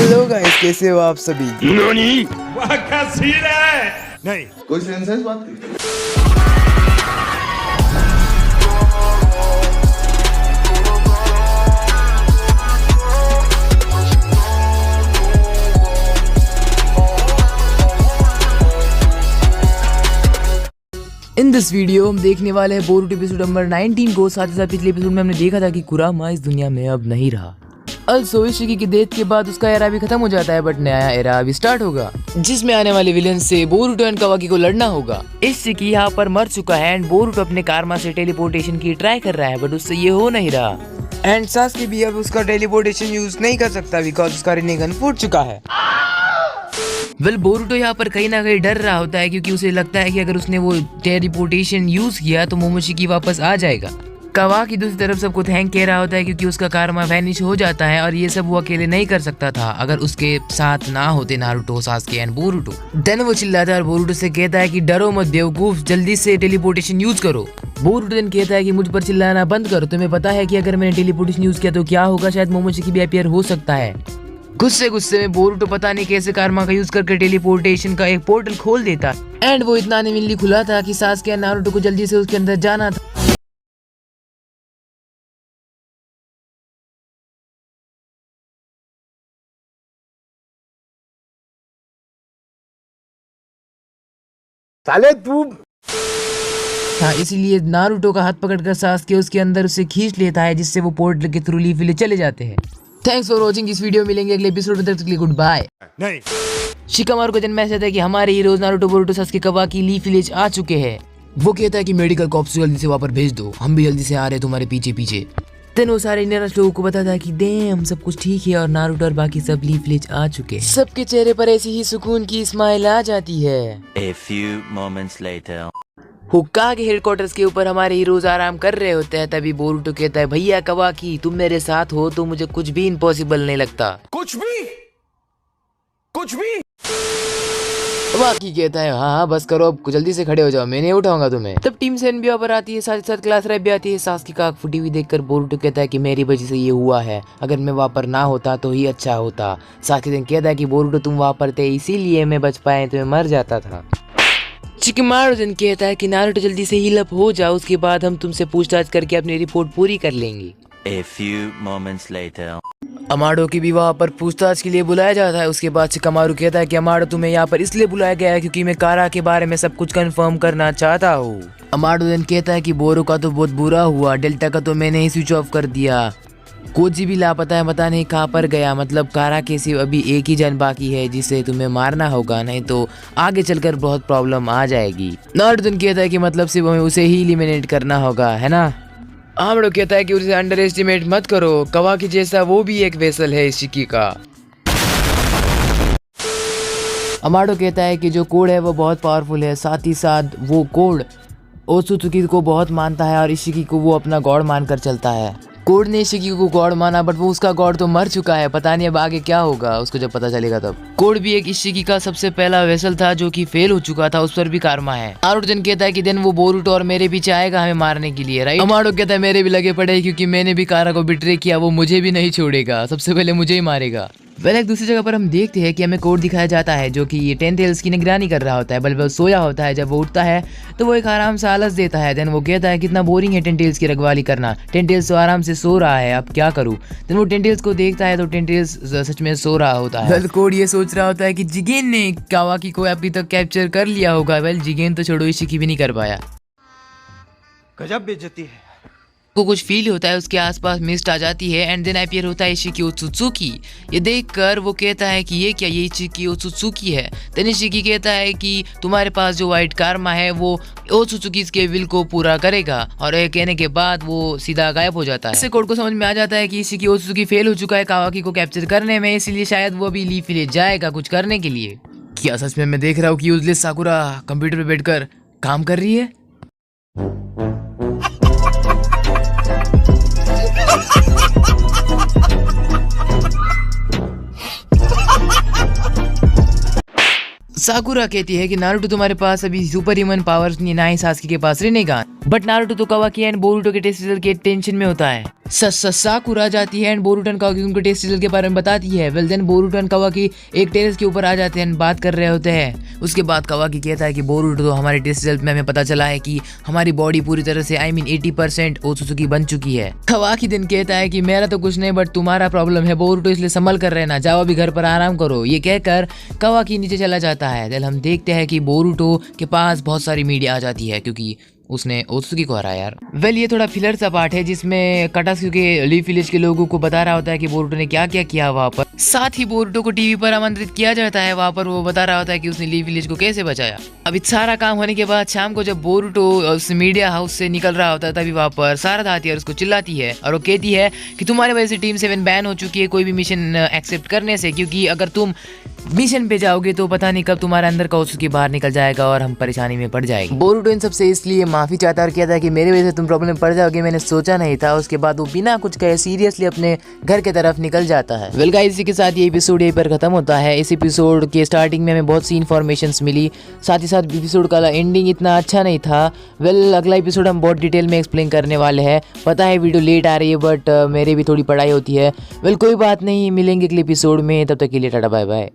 Hello guys, कैसे हो आप सभी? नहीं कोई सेंस है इस बात की? इन दिस वीडियो हम देखने वाले हैं बोरुटो एपिसोड नंबर 19 को। साथ ही साथ पिछले एपिसोड में हमने देखा था कि कुरामा इस दुनिया में अब नहीं रहा। इशिकी की डेथ के बाद उसका एरा भी खत्म हो जाता है, बट नया एरा अभी स्टार्ट होगा जिसमें आने वाले विलेन से बोरुटो एंड कावाकी को लड़ना होगा। इशिकी यहाँ पर मर चुका है एंड बोरुटो अपने कारमा से टेलीपोर्टेशन की ट्राई कर रहा है, बट उससे ये हो नहीं रहा। एंड सास्के भी अब उसका टेलीपोर्टेशन यूज नहीं कर सकता बिकॉज उसका रिनेगन फूट चुका है। बोरुटो यहाँ पर कहीं ना कहीं डर रहा होता है क्योंकि उसे लगता है कि अगर उसने वो टेलीपोर्टेशन यूज किया तो मोमोशिकी वापस आ जाएगा। कावाकी दूसरी तरफ सबको थैंक कह रहा होता है क्योंकि उसका कारमा वैनिश हो जाता है और ये सब वो अकेले नहीं कर सकता था अगर उसके साथ ना होते Naruto, Sasuke and Boruto. Then वो चिल्लाता है और बोरुटो से कहता है कि डरो मत बेवकूफ, जल्दी से टेलीपोर्टेशन यूज करो। बोरुटो देन कहता है कि मुझ पर चिल्लाना बंद करो, तुम्हें पता है कि अगर मैंने टेलीपोर्टेशन यूज किया तो क्या होगा, शायद मोमोशिकी भी अपीयर हो सकता है। गुस्से में बोरुटो पता नहीं कैसे कारमा का यूज करके टेलीपोर्टेशन का एक पोर्टल खोल देता एंड वो इतना अनविनली खुला था कि सास्के और नारुतो को जल्दी से उसके अंदर जाना था। साले तू हाँ, इसीलिए नारुतो का हाथ पकड़कर सास्के उसके अंदर उसे खींच लेता है जिससे वो पोर्टल के थ्रू लीफ विलेज चले जाते हैं। थैंक्स फॉर वॉचिंग इस वीडियो, मिलेंगे अगले एपिसोड में, तब तक के लिए गुड बाय। नहीं शिकामारू का जन्म मैसेज है कि हमारे heroes Naruto, Boruto, Sasuke, Kawaki leaf village आ चुके हैं। वो कहता है कि मेडिकल कॉप्स को जल्दी से वहाँ पर भेज दो, हम भी जल्दी से आ रहे हैं तुम्हारे पीछे पीछे। देन वो सारे नियरेस्ट लोगों को बताता है कि डैम सब कुछ ठीक है और नारुतो और बाकी सब लीफ विलेज आ चुके हैं। सबके चेहरे पर ऐसी ही सुकून की स्माइल आ जाती है। A few moments later. हुक्का के हेडक्वार्टर्स के ऊपर हमारे हीरोज आराम कर रहे होते हैं। तभी बोरुटो कहता है, भैया कावाकी तुम मेरे साथ हो तो मुझे कुछ भी इम्पॉसिबल नहीं लगता। कुछ भी कावाकी कहता है, हाँ बस करो, अब जल्दी से खड़े हो जाओ, मैं नहीं उठाऊंगा तुम्हें। तब टीम सेन भी ऊपर आती है, साथ ही साथ क्लास रैप भी आती है। सास्के का आँख फूटी हुई देखकर बोरुटो कहता है कि मेरी वजह से ये हुआ है, अगर मैं वहाँ पर ना होता तो ही अच्छा होता। सास्के कहता है कि बोरुटो तुम वहाँ पर थे इसीलिए मैं बच पाए, तो मैं मर जाता था। शिकामारू कहता है कि नारुतो जल्दी से हील अप हो जाओ, उसके बाद हम तुमसे पूछताछ करके अपनी रिपोर्ट पूरी कर लेंगे। A few moments later. Amado की भी वहाँ पर पूछताछ के लिए बुलाया जाता है। उसके बाद शिकामारू कहता है कि अमाडो तुम्हें यहाँ पर इसलिए बुलाया गया है क्योंकि मैं कारा के बारे में सब कुछ कंफर्म करना चाहता हूँ। अमाडो देन कहता है कि बोरो का तो बहुत बुरा हुआ, डेल्टा का तो मैंने ही स्विच ऑफ कर दिया, कोजी भी लापता है, पता नहीं कहाँ पर गया, मतलब कारा के सिर्फ अभी एक ही जन बाकी है जिसे तुम्हें मारना होगा, नहीं तो आगे चलकर बहुत प्रॉब्लम आ जाएगी। नारुतो कहता है कि मतलब सिर्फ हमें उसे ही एलिमिनेट करना होगा, है ना। आमडो कहता है कि उसे अंडर एस्टिमेट मत करो, कावाकी जैसा वो भी एक वेसल है इशिकी का। अमाडो कहता है कि जो कोड है वो बहुत पावरफुल है, साथ ही साथ वो कोड ओत्सुत्सुकी को बहुत मानता है और इशिकी को वो अपना गॉड मानकर चलता है। कोड ने इशिकी को गॉड माना, बट वो उसका गॉड तो मर चुका है, पता नहीं अब आगे क्या होगा, उसको जब पता चलेगा तब। कोड भी एक इशिकी का सबसे पहला वेसल था जो कि फेल हो चुका था, उस पर भी कारमा है। नारुतो देन कहता है कि देन वो बोरुटो और मेरे पीछे आएगा हमें मारने के लिए, राइट। अमाडो कहता है मेरे भी लगे पड़े क्योंकि मैंने भी कारा को बिट्रे किया, वो मुझे भी नहीं छोड़ेगा, सबसे पहले मुझे ही मारेगा। एक दूसरी जगह पर हम देखते हैं कि हमें कोड दिखाया जाता है जो कि ये 10 टेल्स की निगरानी कर रहा होता है। बल्कि सोया होता है, जब वो उठता है तो वो एक आराम से आलस देता है। देन वो कहता है कितना बोरिंग है 10 टेल्स की रखवाली करना, 10 टेल्स तो आराम से सो रहा है, अब क्या करूँ। देन वो 10 टेल्स को देखता है तो 10 टेल्स सच में सो रहा होता है। कोड ये सोच रहा होता है कि जिगेन ने कावाकी को अभी तक कैप्चर कर लिया होगा। जिगेन तो छोड़ो, इशिकी भी नहीं कर पाया। गजब बेइज्जती है। को कुछ फील होता है, उसके आसपास मिस्ट आ जाती है एंड देन अपीयर होता है इशिकी ओत्सुत्सुकी। ये देखकर वो कहता है कि ये क्या, ये इशिकी ओत्सुत्सुकी है। देन इशिकी कहता है कि तुम्हारे पास जो व्हाइट कारमा है वो ओत्सुत्सुकी के विल को पूरा करेगा, और ये कहने के बाद वो सीधा गायब हो जाता है। इससे कोड को समझ में आ जाता है कि इशिकी ओत्सुत्सुकी फेल हो चुका है कावाकी को कैप्चर करने में, इसलिए शायद वो अभी लीफ विलेज जाएगा कुछ करने के लिए। क्या सच में मैं देख रहा हूँ कि यूजलेस साकुरा कंप्यूटर पे बैठकर काम कर रही है। साकुरा कहती है कि नारुतो तुम्हारे पास अभी सुपर ह्यूमन पावर्स नहीं, ना ही सास्के के पास रिनेगान। बट नारुतो तो कावाकी एंड बोरुटो के टेस्ट रिजल्ट के टेंशन में होता है। साकुरा जाती है एंड बोरुटो एंड कावाकी उनको टेस्ट के बारे में बताती है। Well then Boruto and Kawaki एक टेरेस के ऊपर आ जाते हैं, बात कर रहे होते हैं। उसके बाद कावाकी कहता है कि बोरुटो, तो हमारे टेस्ट रिजल्ट में हमें पता चला है कि हमारी बॉडी पूरी तरह से 80% ओत्सुकी बन चुकी है। कावाकी दिन कहता है कि मेरा तो कुछ नहीं बट तुम्हारा प्रॉब्लम है बोरुटो, इसलिए संभल कर रहना, जाओ अभी घर पर आराम करो। ये कहकर कावाकी नीचे चला जाता है। देन हम देखते हैं कि बोरुटो के पास बहुत सारी मीडिया आ जाती है क्योंकि उसने ओत्सुकी को हराया यार। वेल ये थोड़ा फिलर सा पार्ट है जिसमें काटात्सुकी के लीफ विलेज के लोगों को बता रहा होता है कि बोरुटो ने क्या क्या किया वहाँ पर। साथ ही बोरुटो को टीवी पर आमंत्रित किया जाता है, वहाँ पर वो बता रहा होता है कि उसने लीफ विलेज को कैसे बचाया। अब सारा काम होने के बाद शाम को जब बोरुटो उस मीडिया हाउस से निकल रहा होता है तभी वहाँ पर सारदा आती है और उसको चिल्लाती है और वो कहती है कि तुम्हारे वजह से टीम 7 बैन हो चुकी है कोई भी मिशन एक्सेप्ट करने से, क्योंकि अगर तुम मिशन पे जाओगे तो पता नहीं कब तुम्हारे अंदर का ओत्सुकी बाहर निकल जाएगा और हम परेशानी में पड़ जाएंगे। बोरुटो इन सबसे इसलिए माफी चाहता और कहता है कि मेरे वजह से तुम प्रॉब्लम में पड़ जाओगे, मैंने सोचा नहीं था। उसके बाद वो बिना कुछ कहे सीरियसली अपने घर के तरफ निकल जाता है। वेल गाइस, इसी के साथ ये एपिसोड यहीं पर खत्म होता है। इस एपिसोड के स्टार्टिंग में हमें बहुत सी इन्फॉर्मेशंस मिली, साथ ही साथ एपिसोड का एंडिंग इतना अच्छा नहीं था। वेल अगला एपिसोड हम बहुत डिटेल में एक्सप्लेन करने वाले हैं। पता है वीडियो लेट आ रही है बट मेरे भी थोड़ी पढ़ाई होती है। वेल कोई बात नहीं, मिलेंगे अगले एपिसोड में, तब तक के लिए टाटा बाय बाय।